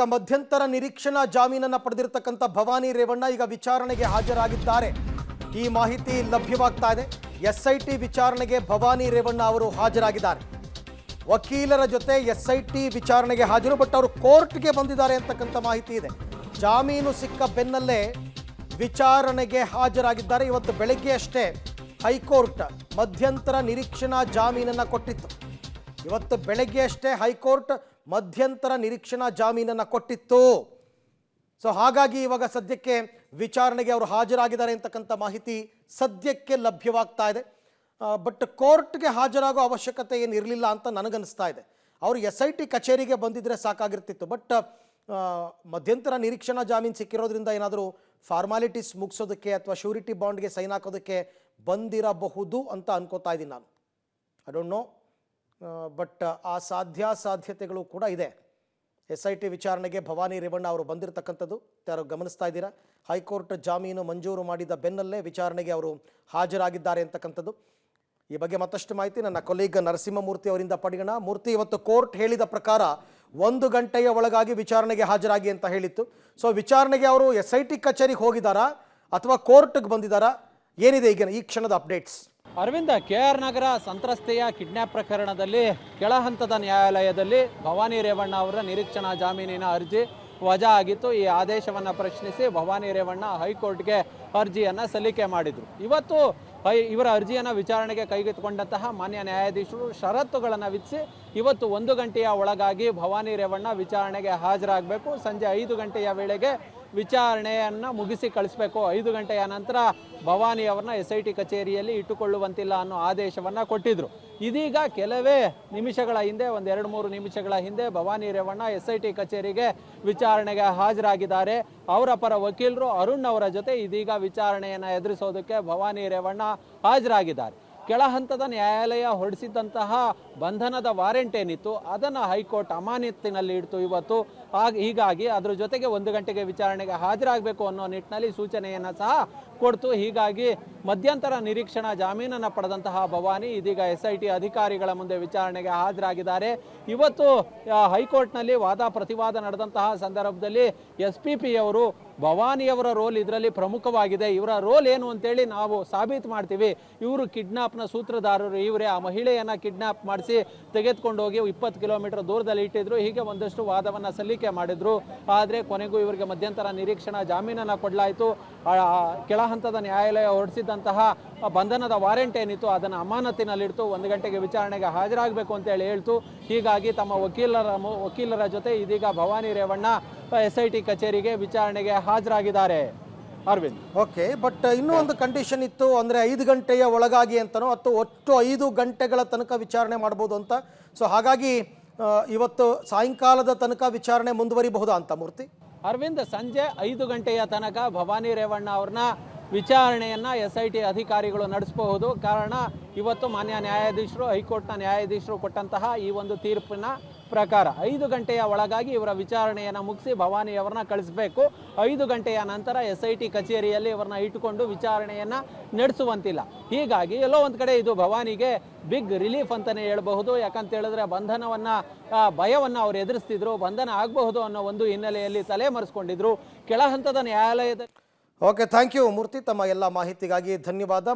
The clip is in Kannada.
ಮಧ್ಯಂತರ ನಿರೀಕ್ಷಣಾ ಜಾಮೀನನ್ನು ಪಡೆದಿರತಕ್ಕಂಥ ಭವಾನಿ ರೇವಣ್ಣ ಈಗ ವಿಚಾರಣೆಗೆ ಹಾಜರಾಗಿದ್ದಾರೆ. ಈ ಮಾಹಿತಿ ಲಭ್ಯವಾಗ್ತಾ ಇದೆ. ಎಸ್ಐಟಿ ವಿಚಾರಣೆಗೆ ಭವಾನಿ ರೇವಣ್ಣ ಅವರು ಹಾಜರಾಗಿದ್ದಾರೆ. ವಕೀಲರ ಜೊತೆ ಎಸ್ಐಟಿ ವಿಚಾರಣೆಗೆ ಹಾಜರು, ಬಟ್ ಅವರು ಕೋರ್ಟ್ಗೆ ಬಂದಿದ್ದಾರೆ ಅಂತಕ್ಕಂಥ ಮಾಹಿತಿ ಇದೆ. ಜಾಮೀನು ಸಿಕ್ಕ ಬೆನ್ನಲ್ಲೇ ವಿಚಾರಣೆಗೆ ಹಾಜರಾಗಿದ್ದಾರೆ. ಇವತ್ತು ಬೆಳಗ್ಗೆ ಅಷ್ಟೇ ಹೈಕೋರ್ಟ್ ಮಧ್ಯಂತರ ನಿರೀಕ್ಷಣಾ ಜಾಮೀನನ್ನು ಕೊಟ್ಟಿತ್ತು. ಇವತ್ತು ಬೆಳಗ್ಗೆ ಅಷ್ಟೇ ಹೈಕೋರ್ಟ್ ಮಧ್ಯಂತರ ನಿರೀಕ್ಷಣಾ ಜಾಮೀನನ್ನು ಕೊಟ್ಟಿತ್ತು. ಸೊ ಹಾಗಾಗಿ ಇವಾಗ ಸದ್ಯಕ್ಕೆ ವಿಚಾರಣೆಗೆ ಅವರು ಹಾಜರಾಗಿದ್ದಾರೆ ಅಂತಕ್ಕಂಥ ಮಾಹಿತಿ ಸದ್ಯಕ್ಕೆ ಲಭ್ಯವಾಗ್ತಾ ಇದೆ. ಬಟ್ ಕೋರ್ಟ್ಗೆ ಹಾಜರಾಗೋ ಅವಶ್ಯಕತೆ ಏನು ಇರಲಿಲ್ಲ ಅಂತ ನನಗನ್ನಿಸ್ತಾ ಇದೆ. ಅವರು SIT ಕಚೇರಿಗೆ ಬಂದಿದ್ರೆ ಸಾಕಾಗಿರ್ತಿತ್ತು. ಬಟ್ ಮಧ್ಯಂತರ ನಿರೀಕ್ಷಣಾ ಜಾಮೀನು ಸಿಕ್ಕಿರೋದ್ರಿಂದ ಏನಾದರೂ ಫಾರ್ಮಾಲಿಟೀಸ್ ಮುಗಿಸೋದಕ್ಕೆ ಅಥವಾ ಶ್ಯೂರಿಟಿ ಬಾಂಡ್ಗೆ ಸೈನ್ ಹಾಕೋದಕ್ಕೆ ಬಂದಿರಬಹುದು ಅಂತ ಅನ್ಕೋತಾ ಇದ್ದೀನಿ ನಾನು. ಐ ಡೋಂಟ್ ನೋ, ಬಟ್ ಆ ಸಾಧ್ಯತೆಗಳು ಕೂಡ ಇದೆ. SIT ವಿಚಾರಣೆಗೆ ಭವಾನಿ ರೇವಣ್ಣ ಅವರು ಬಂದಿರತಕ್ಕಂಥದ್ದು ಯಾರು ಗಮನಿಸ್ತಾ ಇದ್ದೀರಾ. ಹೈಕೋರ್ಟ್ ಜಾಮೀನು ಮಂಜೂರು ಮಾಡಿದ ಬೆನ್ನಲ್ಲೇ ವಿಚಾರಣೆಗೆ ಅವರು ಹಾಜರಾಗಿದ್ದಾರೆ ಅಂತಕ್ಕಂಥದ್ದು. ಈ ಬಗ್ಗೆ ಮತ್ತಷ್ಟು ಮಾಹಿತಿ ನನ್ನ ಕೊಲೀಗ್ ನರಸಿಂಹಮೂರ್ತಿ ಅವರಿಂದ ಪಡೆಯೋಣ. ಮೂರ್ತಿ, ಇವತ್ತು ಕೋರ್ಟ್ ಹೇಳಿದ ಪ್ರಕಾರ 1 ಗಂಟೆಯ ಒಳಗಾಗಿ ವಿಚಾರಣೆಗೆ ಹಾಜರಾಗಿ ಅಂತ ಹೇಳಿತ್ತು. ಸೊ ವಿಚಾರಣೆಗೆ ಅವರು SIT ಕಚೇರಿಗೆ ಹೋಗಿದ್ದಾರಾ ಅಥವಾ ಕೋರ್ಟ್ಗೆ ಬಂದಿದ್ದಾರಾ? ಏನಿದೆ ಈಗ ಈ ಕ್ಷಣದ ಅಪ್ಡೇಟ್ಸ್? ಅರವಿಂದ, KR ನಗರ ಸಂತ್ರಸ್ತೆಯ ಕಿಡ್ನ್ಯಾಪ್ ಪ್ರಕರಣದಲ್ಲಿ ಕೆಳಹಂತದ ನ್ಯಾಯಾಲಯದಲ್ಲಿ ಭವಾನಿ ರೇವಣ್ಣ ಅವರ ನಿರೀಕ್ಷಣಾ ಜಾಮೀನಿನ ಅರ್ಜಿ ವಜಾ ಆಗಿತ್ತು. ಈ ಆದೇಶವನ್ನು ಪ್ರಶ್ನಿಸಿ ಭವಾನಿ ರೇವಣ್ಣ ಹೈಕೋರ್ಟ್ಗೆ ಅರ್ಜಿಯನ್ನು ಸಲ್ಲಿಕೆ ಮಾಡಿದರು. ಇವತ್ತು ಇವರ ಅರ್ಜಿಯನ್ನು ವಿಚಾರಣೆಗೆ ಕೈಗೆತ್ತಿಕೊಂಡಂತಹ ಮಾನ್ಯ ನ್ಯಾಯಾಧೀಶರು ಷರತ್ತುಗಳನ್ನು ವಿಧಿಸಿ ಇವತ್ತು 1 ಗಂಟೆಯ ಒಳಗಾಗಿ ಭವಾನಿ ರೇವಣ್ಣ ವಿಚಾರಣೆಗೆ ಹಾಜರಾಗಬೇಕು. ಸಂಜೆ 5 ಗಂಟೆಯ ವೇಳೆಗೆ ವಿಚಾರಣೆಯನ್ನು ಮುಗಿಸಿ ಕಳಿಸಬೇಕು. 5 ಗಂಟೆಯ ನಂತರ ಭವಾನಿ ಅವರನ್ನ SIT ಕಚೇರಿಯಲ್ಲಿ ಇಟ್ಟುಕೊಳ್ಳುವಂತಿಲ್ಲ ಅನ್ನೋ ಆದೇಶವನ್ನು ಕೊಟ್ಟಿದ್ದರು. ಇದೀಗ ಕೆಲವೇ ನಿಮಿಷಗಳ ಹಿಂದೆ, 1-2-3 ನಿಮಿಷಗಳ ಹಿಂದೆ ಭವಾನಿ ರೇವಣ್ಣ SIT ಕಚೇರಿಗೆ ವಿಚಾರಣೆಗೆ ಹಾಜರಾಗಿದ್ದಾರೆ. ಅವರ ಪರ ವಕೀಲರು ಅರುಣ್ ಅವರ ಜೊತೆ ಇದೀಗ ವಿಚಾರಣೆಯನ್ನು ಎದುರಿಸೋದಕ್ಕೆ ಭವಾನಿ ರೇವಣ್ಣ ಹಾಜರಾಗಿದ್ದಾರೆ. ಕೆಳಹಂತದ ನ್ಯಾಯಾಲಯ ಹೊರಡಿಸಿದಂತಹ ಬಂಧನದ ವಾರೆಂಟ್ ಏನಿತ್ತು ಅದನ್ನು ಹೈಕೋರ್ಟ್ ಅಮಾನತಿನಲ್ಲಿ ಇಡ್ತು ಇವತ್ತು. ಹೀಗಾಗಿ ಅದರ ಜೊತೆಗೆ 1 ಗಂಟೆಗೆ ವಿಚಾರಣೆಗೆ ಹಾಜರಾಗಬೇಕು ಅನ್ನೋ ನಿಟ್ಟಿನಲ್ಲಿ ಸೂಚನೆಯನ್ನು ಸಹ ಕೊಡ್ತು. ಹೀಗಾಗಿ ಮಧ್ಯಂತರ ನಿರೀಕ್ಷಣಾ ಜಾಮೀನನ್ನು ಪಡೆದಂತಹ ಭವಾನಿ ಇದೀಗ SIT ಅಧಿಕಾರಿಗಳ ಮುಂದೆ ವಿಚಾರಣೆಗೆ ಹಾಜರಾಗಿದ್ದಾರೆ. ಇವತ್ತು ಹೈಕೋರ್ಟ್ನಲ್ಲಿ ವಾದ ಪ್ರತಿವಾದ ನಡೆದಂತಹ ಸಂದರ್ಭದಲ್ಲಿ SPP ಅವರು ಭವಾನಿಯವರ ರೋಲ್ ಇದರಲ್ಲಿ ಪ್ರಮುಖವಾಗಿದೆ, ಇವರ ರೋಲ್ ಏನು ಅಂತೇಳಿ ನಾವು ಸಾಬೀತು ಮಾಡ್ತೀವಿ, ಇವರು ಕಿಡ್ನಾಪ್ನ ಸೂತ್ರಧಾರರು, ಇವರೇ ಆ ಮಹಿಳೆಯನ್ನು ಕಿಡ್ನಾಪ್ ಮಾಡಿಸಿ ತೆಗೆದುಕೊಂಡು ಹೋಗಿ 20 ಕಿಲೋಮೀಟರ್ ದೂರದಲ್ಲಿ ಇಟ್ಟಿದ್ರು. ಹೀಗೆ ಒಂದಷ್ಟು ವಾದವನ್ನು ಸಲ್ಲಿಕೆ ಮಾಡಿದ್ರು. ಆದರೆ ಕೊನೆಗೂ ಇವರಿಗೆ ಮಧ್ಯಂತರ ನಿರೀಕ್ಷಣಾ ಜಾಮೀನನ್ನು ಕೊಡಲಾಯಿತು. ಕೆಳಹಂತದ ನ್ಯಾಯಾಲಯ ಹೊರಡಿಸಿದಂತಹ ಬಂಧನದ ವಾರೆಂಟ್ ಏನಿತ್ತು ಅದನ್ನು ಅಮಾನತಿನಲ್ಲಿಡ್ತು. 1 ಗಂಟೆಗೆ ವಿಚಾರಣೆಗೆ ಹಾಜರಾಗಬೇಕು ಅಂತೇಳಿ ಹೇಳ್ತು. ಹೀಗಾಗಿ ತಮ್ಮ ವಕೀಲರ ಜೊತೆ ಇದೀಗ ಭವಾನಿ ರೇವಣ್ಣ SIT ಕಚೇರಿಗೆ ವಿಚಾರಣೆಗೆ ಹಾಜರಾಗಿದ್ದಾರೆ. ಅರವಿಂದ್, ಓಕೆ, ಬಟ್ ಇನ್ನೂ ಒಂದು ಕಂಡೀಷನ್ ಇತ್ತು, ಅಂದರೆ 5 ಗಂಟೆಯ ಒಳಗಾಗಿ ಅಂತನೋ ಅಥವಾ ಒಟ್ಟು 5 ಗಂಟೆಗಳ ತನಕ ವಿಚಾರಣೆ ಮಾಡ್ಬೋದು ಅಂತ. ಸೊ ಹಾಗಾಗಿ ಇವತ್ತು ಸಾಯಂಕಾಲದ ತನಕ ವಿಚಾರಣೆ ಮುಂದುವರಿಬಹುದಾ ಅಂತ ಮೂರ್ತಿ? ಅರವಿಂದ್, ಸಂಜೆ 5 ಗಂಟೆಯ ತನಕ ಭವಾನಿ ರೇವಣ್ಣ ಅವ್ರನ್ನ ವಿಚಾರಣೆಯನ್ನು SIT ಅಧಿಕಾರಿಗಳು ನಡೆಸಬಹುದು. ಕಾರಣ ಇವತ್ತು ಮಾನ್ಯ ನ್ಯಾಯಾಧೀಶರು, ಹೈಕೋರ್ಟ್ನ ನ್ಯಾಯಾಧೀಶರು ಕೊಟ್ಟಂತಹ ಈ ಒಂದು ತೀರ್ಪಿನ ಪ್ರಕಾರ 5 ಗಂಟೆಯ ಒಳಗಾಗಿ ಇವರ ವಿಚಾರಣೆಯನ್ನು ಮುಗಿಸಿ ಭವಾನಿ ಅವರನ್ನ ಕಳಿಸಬೇಕು. 5 ಗಂಟೆಯ ನಂತರ SIT ಕಚೇರಿಯಲ್ಲಿ ಇವರನ್ನ ಇಟ್ಟುಕೊಂಡು ವಿಚಾರಣೆಯನ್ನು ನಡೆಸುವಂತಿಲ್ಲ. ಹೀಗಾಗಿ ಎಲ್ಲೋ ಒಂದು ಕಡೆ ಇದು ಭವಾನಿಗೆ ಬಿಗ್ ರಿಲೀಫ್ ಅಂತಲೇ ಹೇಳಬಹುದು. ಯಾಕಂತ ಹೇಳಿದ್ರೆ ಭಯವನ್ನು ಅವ್ರು ಎದುರಿಸ್ತಿದ್ರು, ಬಂಧನ ಆಗಬಹುದು ಅನ್ನೋ ಒಂದು ಹಿನ್ನೆಲೆಯಲ್ಲಿ ತಲೆಮರೆಸ್ಕೊಂಡಿದ್ರು. ಕೆಳಹಂತದ ನ್ಯಾಯಾಲಯದ ಓಕೆ, ಥ್ಯಾಂಕ್ ಯು ಮೂರ್ತಿ, ತಮ್ಮ ಎಲ್ಲ ಮಾಹಿತಿಗಾಗಿ ಧನ್ಯವಾದ.